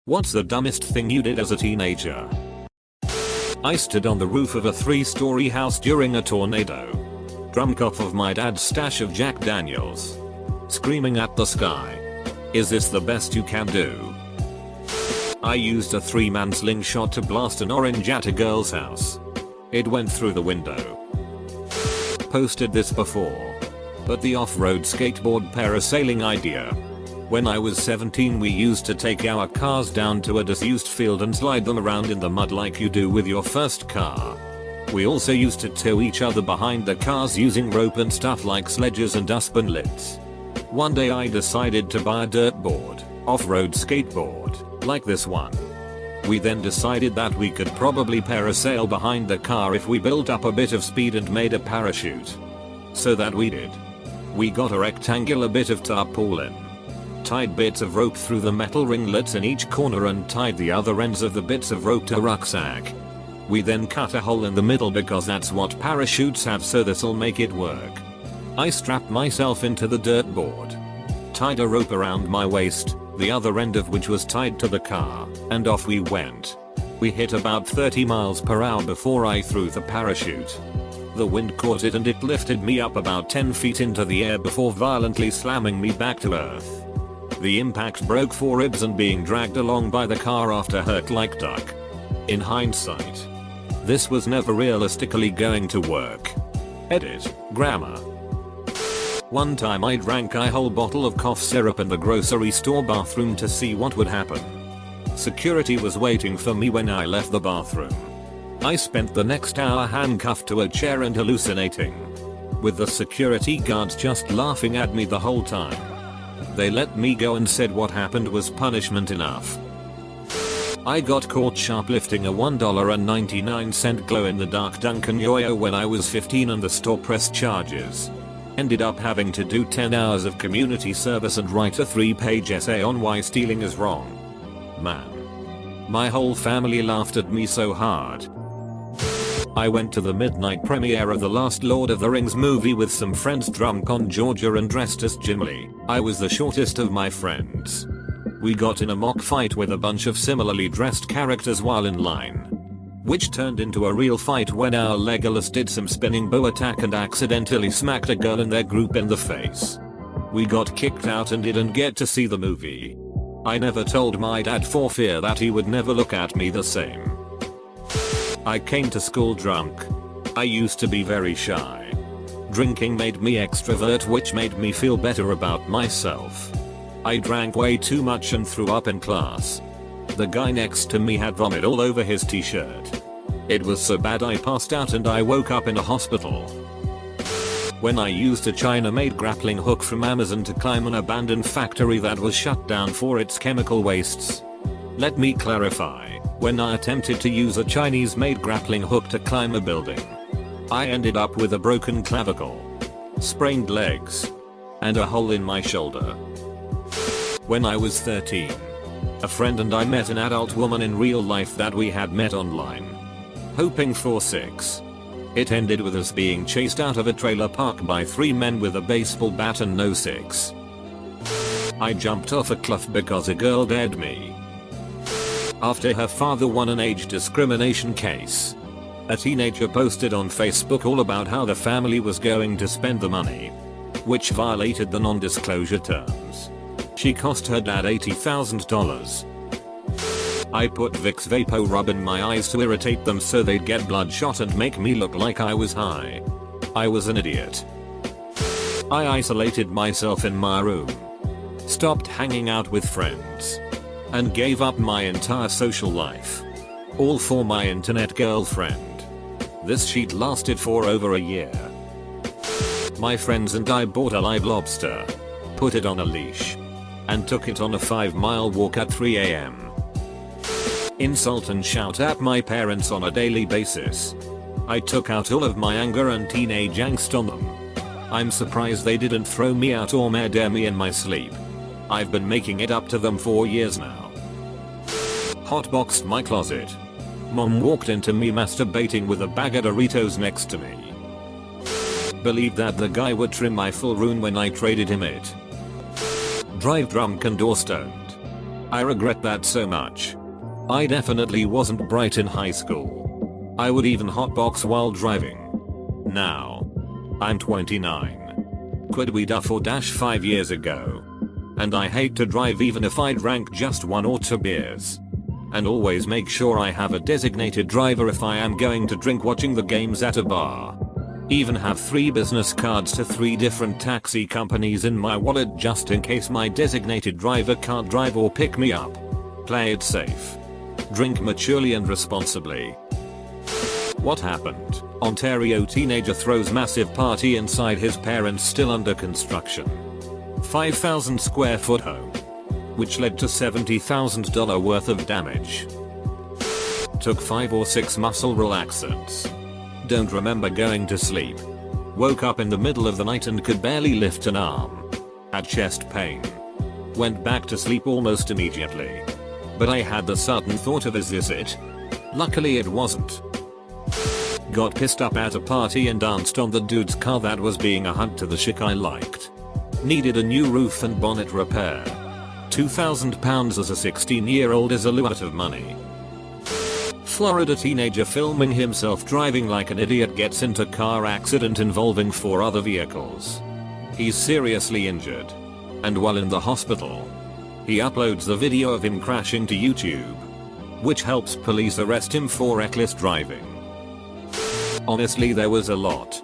What's the dumbest thing you did as a teenager? I stood on the roof of a 3-story house during a tornado. Drunk off of my dad's stash of Jack Daniels. Screaming at the sky. Is this the best you can do? I used a 3-man slingshot to blast an orange at a girl's house. It went through the window. Posted this before. But the off-road skateboard parasailing idea. When I was 17 we used to take our cars down to a disused field and slide them around in the mud like you do with your first car. We also used to tow each other behind the cars using rope and stuff like sledges and dustbin lids. One day I decided to buy a dirt board, off-road skateboard, like this one. We then decided that we could probably parasail behind the car if we built up a bit of speed and made a parachute. So that we did. We got a rectangular bit of tarpaulin. Tied bits of rope through the metal ringlets in each corner and tied the other ends of the bits of rope to a rucksack. We then cut a hole in the middle because that's what parachutes have, so this'll make it work. I strapped myself into the dirt board. Tied a rope around my waist, the other end of which was tied to the car, and off we went. We hit about 30 miles per hour before I threw the parachute. The wind caught it and it lifted me up about 10 feet into the air before violently slamming me back to earth. The impact broke 4 ribs and being dragged along by the car after hurt like duck. In hindsight, this was never realistically going to work. Edit, grammar. One time I drank a whole bottle of cough syrup in the grocery store bathroom to see what would happen. Security was waiting for me when I left the bathroom. I spent the next hour handcuffed to a chair and hallucinating, with the security guards just laughing at me the whole time. They let me go and said what happened was punishment enough. I got caught shoplifting a $1.99 glow-in-the-dark Dunkin' Yo-Yo when I was 15 and the store pressed charges. Ended up having to do 10 hours of community service and write a 3-page essay on why stealing is wrong. Man. My whole family laughed at me so hard. I went to the midnight premiere of the last Lord of the Rings movie with some friends drunk on Georgia and dressed as Gimli. I was the shortest of my friends. We got in a mock fight with a bunch of similarly dressed characters while in line, which turned into a real fight when our Legolas did some spinning bow attack and accidentally smacked a girl in their group in the face. We got kicked out and didn't get to see the movie. I never told my dad for fear that he would never look at me the same. I came to school drunk. I used to be very shy. Drinking made me extrovert, which made me feel better about myself. I drank way too much and threw up in class. The guy next to me had vomit all over his t-shirt. It was so bad I passed out and I woke up in a hospital. When I used a China-made grappling hook from Amazon to climb an abandoned factory that was shut down for its chemical wastes. Let me clarify. When I attempted to use a Chinese-made grappling hook to climb a building, I ended up with a broken clavicle, sprained legs, and a hole in my shoulder. When I was 13, a friend and I met an adult woman in real life that we had met online, hoping for sex. It ended with us being chased out of a trailer park by 3 men with a baseball bat and no sex. I jumped off a cliff because a girl dared me. After her father won an age discrimination case, a teenager posted on Facebook all about how the family was going to spend the money, which violated the non-disclosure terms. She cost her dad $80,000. I put Vicks Vapo Rub in my eyes to irritate them so they'd get bloodshot and make me look like I was high. I was an idiot. I isolated myself in my room, stopped hanging out with friends, and gave up my entire social life. All for my internet girlfriend. This sheet lasted for over a year. My friends and I bought a live lobster, put it on a leash, and took it on a 5-mile walk at 3 AM. Insult and shout at my parents on a daily basis. I took out all of my anger and teenage angst on them. I'm surprised they didn't throw me out or murder me in my sleep. I've been making it up to them for years now. Hotboxed my closet. Mom walked into me masturbating with a bag of Doritos next to me. Believed that the guy would trim my full room when I traded him it. Drive drunk and or stoned. I regret that so much. I definitely wasn't bright in high school. I would even hotbox while driving. Now, I'm 29. Quit weed 4-5 years ago. And I hate to drive even if I drank just 1 or 2 beers. And always make sure I have a designated driver if I am going to drink watching the games at a bar. Even have 3 business cards to 3 different taxi companies in my wallet just in case my designated driver can't drive or pick me up. Play it safe. Drink maturely and responsibly. What happened? Ontario teenager throws massive party inside his parents' still under construction 5,000 square foot home, which led to $70,000 worth of damage. Took 5 or 6 muscle relaxants. Don't remember going to sleep. Woke up in the middle of the night and could barely lift an arm. Had chest pain. Went back to sleep almost immediately. But I had the sudden thought of, is this it? Luckily it wasn't. Got pissed up at a party and danced on the dude's car that was being a hug to the chick I liked. Needed a new roof and bonnet repair. £2,000 as a 16-year-old is a lot of money. Florida teenager filming himself driving like an idiot gets into car accident involving 4 other vehicles. He's seriously injured. And while in the hospital, he uploads the video of him crashing to YouTube, which helps police arrest him for reckless driving. Honestly, there was a lot.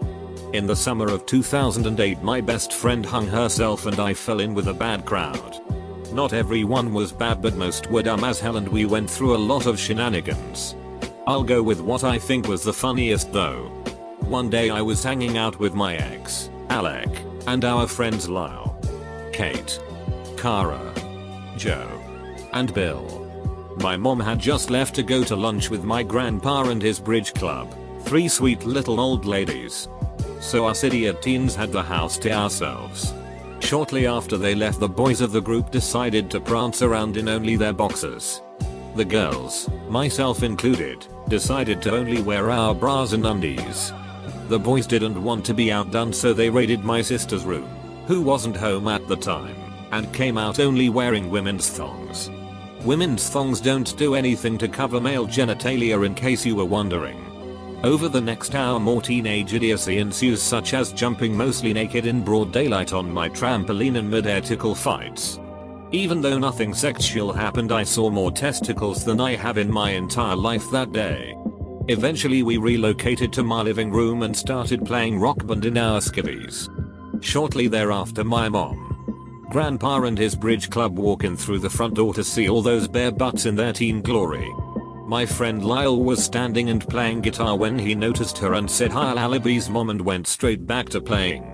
In the summer of 2008 my best friend hung herself and I fell in with a bad crowd. Not everyone was bad but most were dumb as hell and we went through a lot of shenanigans. I'll go with what I think was the funniest though. One day I was hanging out with my ex, Alec, and our friends Lau, Kate, Cara, Joe, and Bill. My mom had just left to go to lunch with my grandpa and his bridge club, 3 sweet little old ladies. So us idiot teens had the house to ourselves. Shortly after they left, the boys of the group decided to prance around in only their boxers. The girls, myself included, decided to only wear our bras and undies. The boys didn't want to be outdone so they raided my sister's room, who wasn't home at the time, and came out only wearing women's thongs. Women's thongs don't do anything to cover male genitalia in case you were wondering. Over the next hour more teenage idiocy ensues, such as jumping mostly naked in broad daylight on my trampoline in mid-air tickle fights. Even though nothing sexual happened, I saw more testicles than I have in my entire life that day. Eventually we relocated to my living room and started playing Rock Band in our skivvies. Shortly thereafter my mom, grandpa and his bridge club walk in through the front door to see all those bare butts in their teen glory. My friend Lyle was standing and playing guitar when he noticed her and said hi Alibi's mom and went straight back to playing.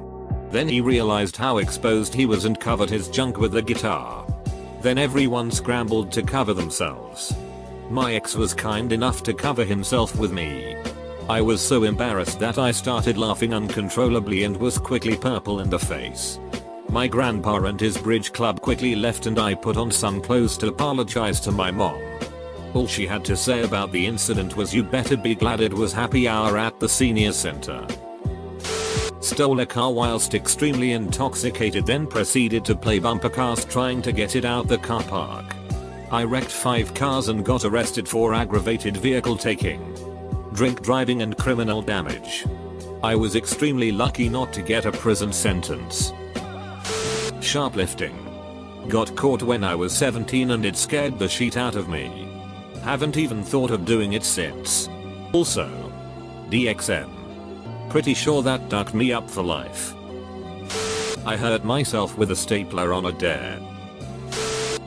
Then he realized how exposed he was and covered his junk with the guitar. Then everyone scrambled to cover themselves. My ex was kind enough to cover himself with me. I was so embarrassed that I started laughing uncontrollably and was quickly purple in the face. My grandpa and his bridge club quickly left and I put on some clothes to apologize to my mom. All she had to say about the incident was, "You better be glad it was happy hour at the senior center." Stole a car whilst extremely intoxicated, then proceeded to play bumper cars trying to get it out the car park. I wrecked 5 cars and got arrested for aggravated vehicle taking, drink driving and criminal damage. I was extremely lucky not to get a prison sentence. Shoplifting. Got caught when I was 17 and it scared the shit out of me. Haven't even thought of doing it since. Also, DXM. Pretty sure that ducked me up for life. I hurt myself with a stapler on a dare.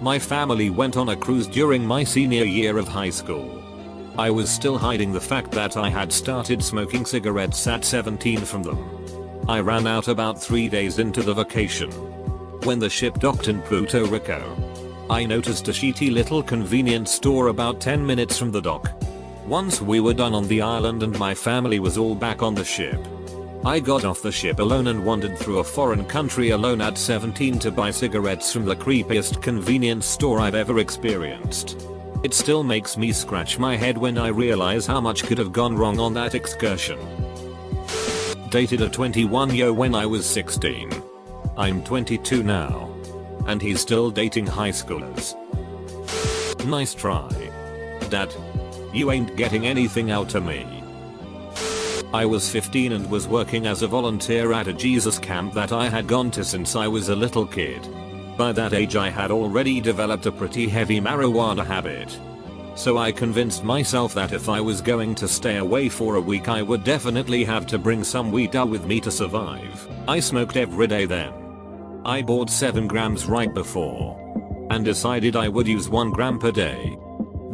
My family went on a cruise during my senior year of high school. I was still hiding the fact that I had started smoking cigarettes at 17 from them. I ran out about 3 days into the vacation. When the ship docked in Puerto Rico, I noticed a shitty little convenience store about 10 minutes from the dock. Once we were done on the island and my family was all back on the ship, I got off the ship alone and wandered through a foreign country alone at 17 to buy cigarettes from the creepiest convenience store I've ever experienced. It still makes me scratch my head when I realize how much could have gone wrong on that excursion. Dated a 21-year when I was 16. I'm 22 now. And he's still dating high schoolers. Nice try. Dad. You ain't getting anything out of me. I was 15 and was working as a volunteer at a Jesus camp that I had gone to since I was a little kid. By that age I had already developed a pretty heavy marijuana habit. So I convinced myself that if I was going to stay away for a week I would definitely have to bring some weed out with me to survive. I smoked every day then. I bought 7 grams right before. And decided I would use 1 gram per day.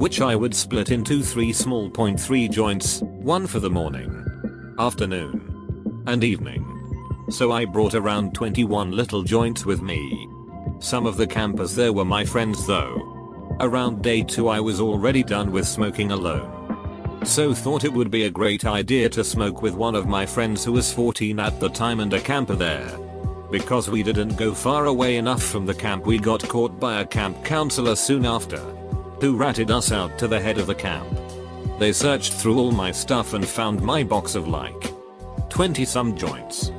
Which I would split into 3 small .3 joints, one for the morning, afternoon, and evening. So I brought around 21 little joints with me. Some of the campers there were my friends though. Around day 2 I was already done with smoking alone. So thought it would be a great idea to smoke with one of my friends who was 14 at the time and a camper there. Because we didn't go far away enough from the camp we got caught by a camp counselor soon after, who ratted us out to the head of the camp. They searched through all my stuff and found my box of like 20 some joints.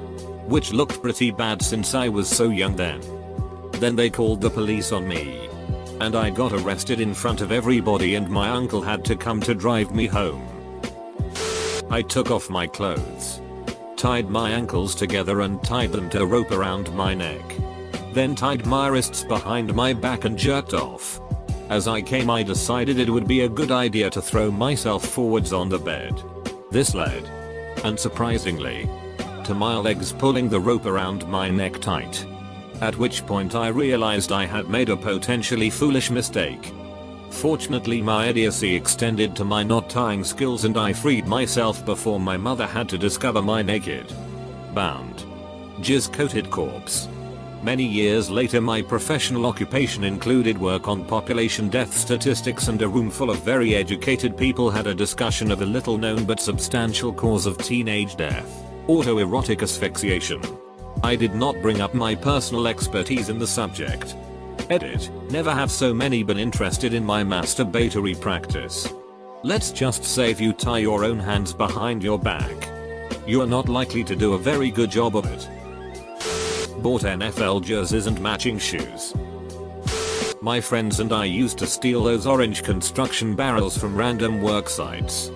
Which looked pretty bad since I was so young then. Then they called the police on me. And I got arrested in front of everybody and my uncle had to come to drive me home. I took off my clothes, tied my ankles together and tied them to a rope around my neck. Then tied my wrists behind my back and jerked off. As I came I decided it would be a good idea to throw myself forwards on the bed. This led, unsurprisingly, to my legs pulling the rope around my neck tight. At which point I realized I had made a potentially foolish mistake. Fortunately my idiocy extended to my knot tying skills and I freed myself before my mother had to discover my naked, bound, jizz-coated corpse. Many years later my professional occupation included work on population death statistics and a room full of very educated people had a discussion of a little known but substantial cause of teenage death, autoerotic asphyxiation. I did not bring up my personal expertise in the subject. Edit, never have so many been interested in my masturbatory practice. Let's just say if you tie your own hands behind your back, you are not likely to do a very good job of it. Bought NFL jerseys and matching shoes. My friends and I used to steal those orange construction barrels from random work sites.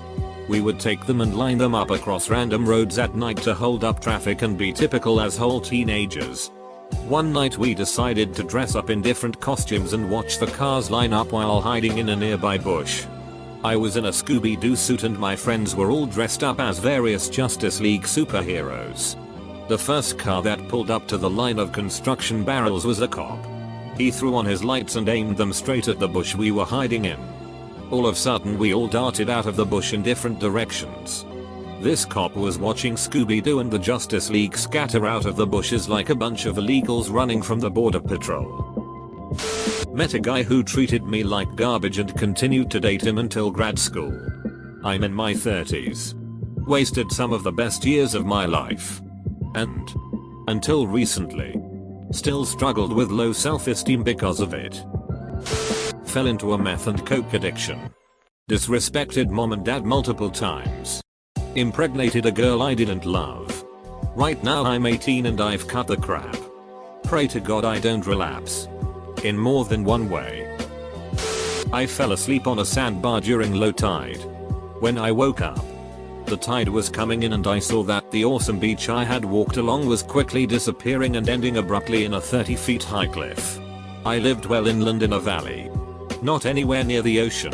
We would take them and line them up across random roads at night to hold up traffic and be typical asshole teenagers. One night we decided to dress up in different costumes and watch the cars line up while hiding in a nearby bush. I was in a Scooby-Doo suit and my friends were all dressed up as various Justice League superheroes. The first car that pulled up to the line of construction barrels was a cop. He threw on his lights and aimed them straight at the bush we were hiding in. All of a sudden we all darted out of the bush in different directions. This cop was watching Scooby-Doo and the Justice League scatter out of the bushes like a bunch of illegals running from the border patrol. Met a guy who treated me like garbage and continued to date him until grad school. I'm in my 30s. Wasted some of the best years of my life. And, until recently, still struggled with low self-esteem because of it. Fell into a meth and coke addiction. Disrespected mom and dad multiple times. Impregnated a girl I didn't love. Right now I'm 18 and I've cut the crap. Pray to God I don't relapse. In more than one way. I fell asleep on a sandbar during low tide. When I woke up, the tide was coming in and I saw that the awesome beach I had walked along was quickly disappearing and ending abruptly in a 30 feet high cliff. I lived well inland in a valley. Not anywhere near the ocean.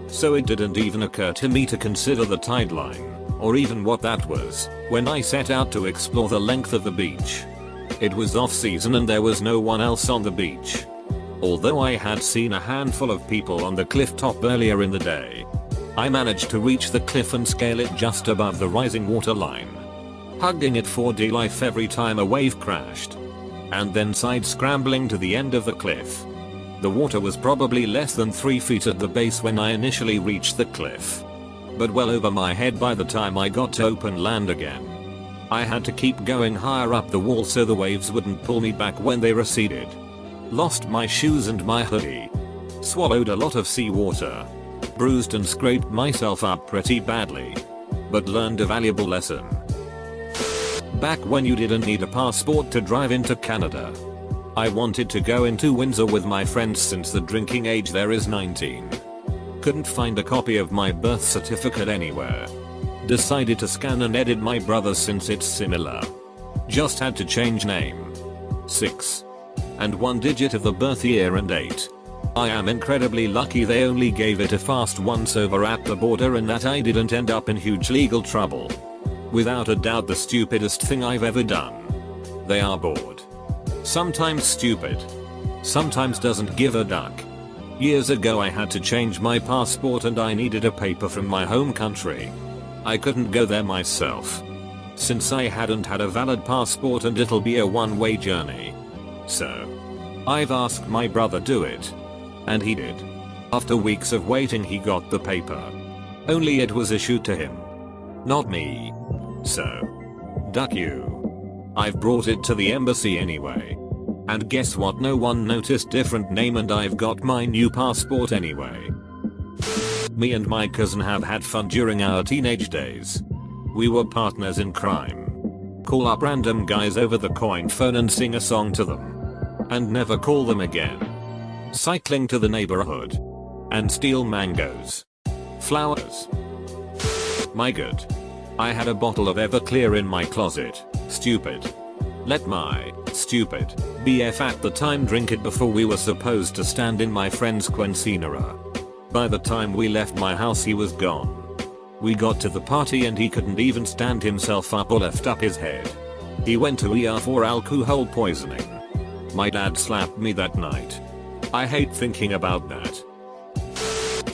So it didn't even occur to me to consider the tide line, or even what that was, when I set out to explore the length of the beach. It was off season and there was no one else on the beach. Although I had seen a handful of people on the cliff top earlier in the day. I managed to reach the cliff and scale it just above the rising water line. Hugging it for dear life every time a wave crashed. And then side scrambling to the end of the cliff. The water was probably less than 3 feet at the base when I initially reached the cliff. But well over my head by the time I got to open land again. I had to keep going higher up the wall so the waves wouldn't pull me back when they receded. Lost my shoes and my hoodie. Swallowed a lot of seawater. Bruised and scraped myself up pretty badly. But learned a valuable lesson. Back when you didn't need a passport to drive into Canada. I wanted to go into Windsor with my friends since the drinking age there is 19. Couldn't find a copy of my birth certificate anywhere. Decided to scan and edit my brother's since it's similar. Just had to change name. 6. And 1 digit of the birth year and date. I am incredibly lucky they only gave it a fast once over at the border and that I didn't end up in huge legal trouble. Without a doubt the stupidest thing I've ever done. They are bored. Sometimes stupid. Sometimes doesn't give a duck. Years ago I had to change my passport and I needed a paper from my home country. I couldn't go there myself, since I hadn't had a valid passport and it'll be a one-way journey. So I've asked my brother do it. And he did. After weeks of waiting he got the paper. Only it was issued to him, not me. So duck you. I've brought it to the embassy anyway. And guess what, no one noticed, different name and I've got my new passport anyway. Me and my cousin have had fun during our teenage days. We were partners in crime. Call up random guys over the coin phone and sing a song to them. And never call them again. Cycling to the neighborhood. And steal mangoes. Flowers. My god. I had a bottle of Everclear in my closet. Stupid. Let my stupid BF at the time drink it before we were supposed to stand in my friend's quinceanera. By the time we left my house he was gone. We got to the party and he couldn't even stand himself up or lift up his head. He went to ER for alcohol poisoning. My dad slapped me that night. I hate thinking about that.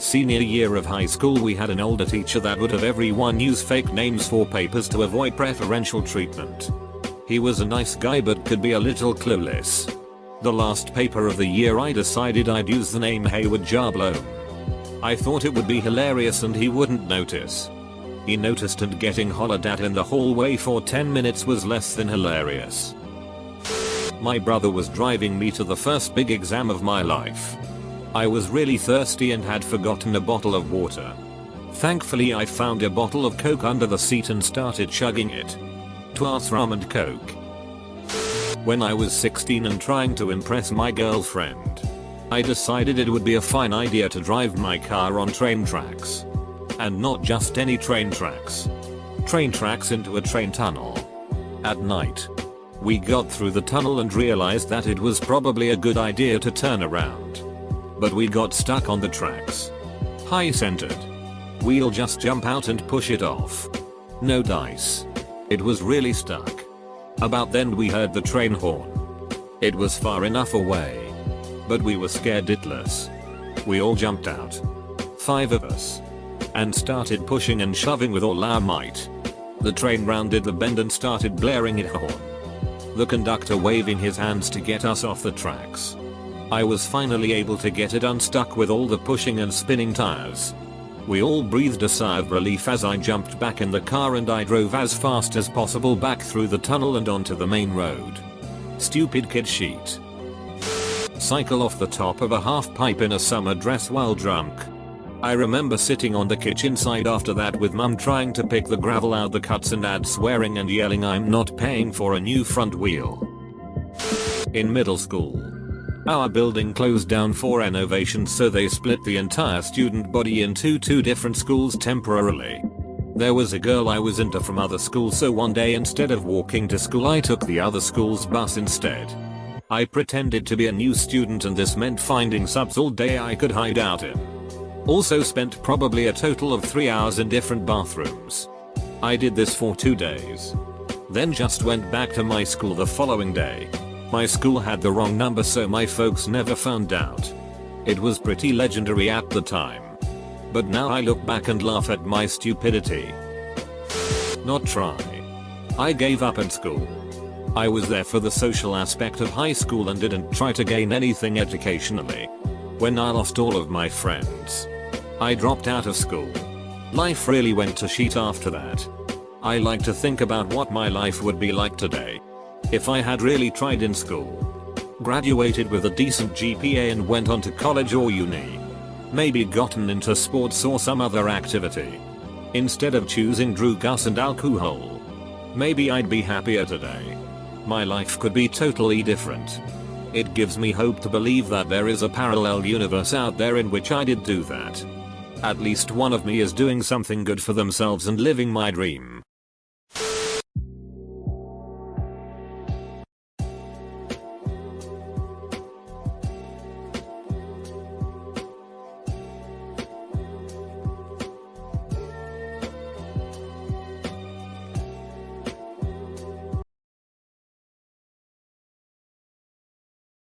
Senior year of high school we had an older teacher that would have everyone use fake names for papers to avoid preferential treatment. He was a nice guy but could be a little clueless. The last paper of the year I decided I'd use the name Hayward Jablone. I thought it would be hilarious and he wouldn't notice. He noticed and getting hollered at in the hallway for 10 minutes was less than hilarious. My brother was driving me to the first big exam of my life. I was really thirsty and had forgotten a bottle of water. Thankfully I found a bottle of Coke under the seat and started chugging it. 'Twas rum and Coke. When I was 16 and trying to impress my girlfriend, I decided it would be a fine idea to drive my car on train tracks. And not just any train tracks. Train tracks into a train tunnel. At night. We got through the tunnel and realized that it was probably a good idea to turn around. But we got stuck on the tracks. High centered. We'll just jump out and push it off. No dice. It was really stuck. About then we heard the train horn. It was far enough away. But we were scared ditless. We all jumped out. 5 of us. And started pushing and shoving with all our might. The train rounded the bend and started blaring its horn. The conductor waving his hands to get us off the tracks. I was finally able to get it unstuck with all the pushing and spinning tires. We all breathed a sigh of relief as I jumped back in the car and I drove as fast as possible back through the tunnel and onto the main road. Stupid kid sheet. Cycle off the top of a half pipe in a summer dress while drunk. I remember sitting on the kitchen side after that with mum trying to pick the gravel out the cuts and dad swearing and yelling I'm not paying for a new front wheel. In middle school. Our building closed down for renovations so they split the entire student body into 2 different schools temporarily. There was a girl I was into from other schools so one day instead of walking to school I took the other school's bus instead. I pretended to be a new student and this meant finding subs all day I could hide out in. Also spent probably a total of 3 hours in different bathrooms. I did this for 2 days. Then just went back to my school the following day. My school had the wrong number so my folks never found out. It was pretty legendary at the time. But now I look back and laugh at my stupidity. Not try. I gave up at school. I was there for the social aspect of high school and didn't try to gain anything educationally. When I lost all of my friends, I dropped out of school. Life really went to shit after that. I like to think about what my life would be like today if I had really tried in school. Graduated with a decent GPA and went on to college or uni. Maybe gotten into sports or some other activity. Instead of choosing drugs and alcohol. Maybe I'd be happier today. My life could be totally different. It gives me hope to believe that there is a parallel universe out there in which I did do that. At least one of me is doing something good for themselves and living my dream.